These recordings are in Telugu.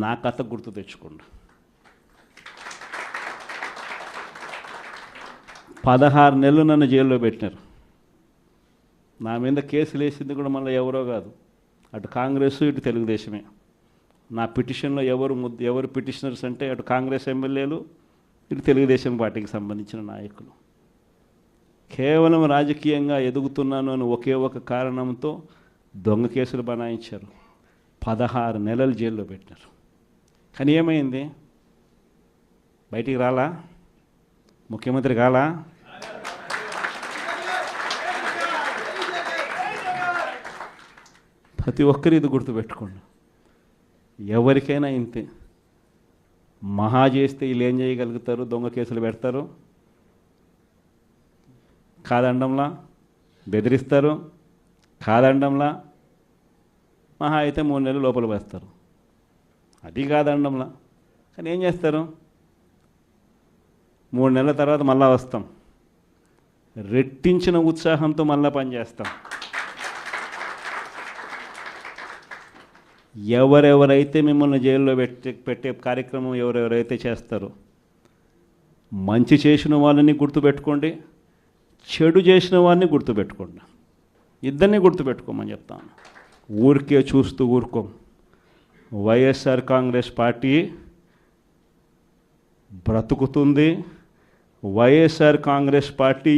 నా కథ గుర్తు తెచ్చుకోండి. 16 నెలలు నన్ను జైల్లో పెట్టినారు. నా మీద కేసులు వేసింది కూడా మళ్ళీ ఎవరో కాదు, అటు కాంగ్రెస్ ఇటు తెలుగుదేశమే. నా పిటిషన్లో ఎవరు పిటిషనర్స్ అంటే అటు కాంగ్రెస్ ఎమ్మెల్యేలు ఇటు తెలుగుదేశం పార్టీకి సంబంధించిన నాయకులు. కేవలం రాజకీయంగా ఎదుగుతున్నాను అని ఒకే ఒక కారణంతో దొంగ కేసులు బనాయించారు. 16 నెలలు జైల్లో పెట్టినారు. కానీ ఏమైంది? బయటికి రాలా? ముఖ్యమంత్రి కాలా? ప్రతి ఒక్కరు ఇది గుర్తుపెట్టుకోండి. ఎవరికైనా ఇంతే. మహా చేస్తే వీళ్ళు ఏం చేయగలుగుతారు? దొంగ కేసులు పెడతారు, కాదండంలా బెదిరిస్తారు, కాదండంలా మహా అయితే 3 నెలలు లోపల వేస్తారు, అది కాదండంలా. కానీ ఏం చేస్తారు? 3 నెలల తర్వాత మళ్ళా వస్తాం, రెట్టించిన ఉత్సాహంతో మళ్ళా పనిచేస్తాం. ఎవరెవరైతే మిమ్మల్ని జైల్లో పెట్టే కార్యక్రమం ఎవరెవరైతే చేస్తారో, మంచి చేసిన వాళ్ళని గుర్తుపెట్టుకోండి, చెడు చేసిన వాడిని గుర్తుపెట్టుకోండి. ఇద్దరిని గుర్తుపెట్టుకోమని చెప్తాను. ఊరికే చూస్తూ ఊరుకోం. వైఎస్ఆర్ కాంగ్రెస్ పార్టీ బ్రతుకుతుంది. వైఎస్ఆర్ కాంగ్రెస్ పార్టీ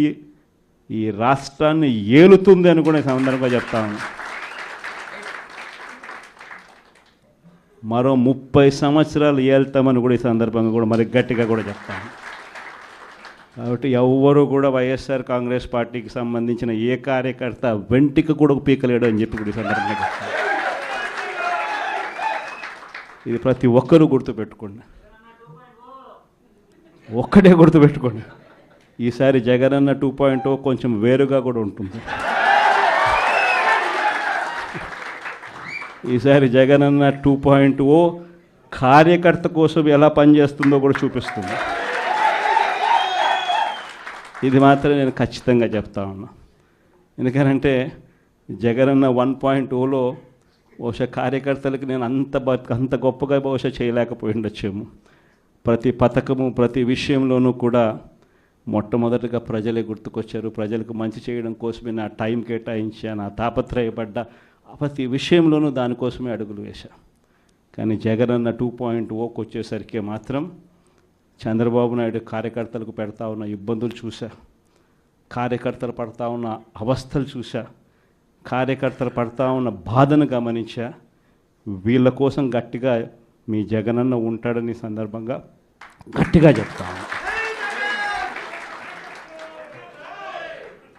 ఈ రాష్ట్రాన్ని ఏలుతుంది అని కూడా సందర్భంగా చెప్తాను. మరో 30 సంవత్సరాలు ఏళ్తామని కూడా ఈ సందర్భంగా కూడా మరి గట్టిగా కూడా చెప్తాను. కాబట్టి ఎవ్వరూ కూడా వైఎస్ఆర్ కాంగ్రెస్ పార్టీకి సంబంధించిన ఏ కార్యకర్త వెంటికి కూడా పీకలేడు అని చెప్పి కూడా ఈ సందర్భంగా చెప్తాను. ఇది ప్రతి ఒక్కరూ గుర్తుపెట్టుకోండి. ఒక్కటే గుర్తుపెట్టుకోండి, ఈసారి జగనన్న 2.0 కొంచెం వేరుగా కూడా ఉంటుంది. ఈసారి జగనన్న 2.0 కార్యకర్త కోసం ఎలా పనిచేస్తుందో కూడా చూపిస్తుంది. ఇది మాత్రం నేను ఖచ్చితంగా చెప్తా ఉన్నా. ఎందుకనంటే జగనన్న 1.0లో బహుశా కార్యకర్తలకి నేను అంత గొప్పగా బహుశా చేయలేకపోయి ఉండొచ్చేమో. ప్రతి పథకము ప్రతి విషయంలోనూ కూడా మొట్టమొదటిగా ప్రజలే గుర్తుకొచ్చారు. ప్రజలకు మంచి చేయడం కోసమే నా టైం కేటాయించా, నా తాపత్రయపడ్డా, ప్రతి విషయంలోనూ దానికోసమే అడుగులు వేశా. కానీ జగనన్న 2.0కి వచ్చేసరికి మాత్రం చంద్రబాబు నాయుడు కార్యకర్తలకు పెడతా ఉన్న ఇబ్బందులు చూసా, కార్యకర్తలు పడతా ఉన్న అవస్థలు చూసా, కార్యకర్తలు పడతా ఉన్న బాధను గమనించా. వీళ్ళ కోసం గట్టిగా మీ జగనన్న ఉంటాడని సందర్భంగా గట్టిగా చెప్తాను.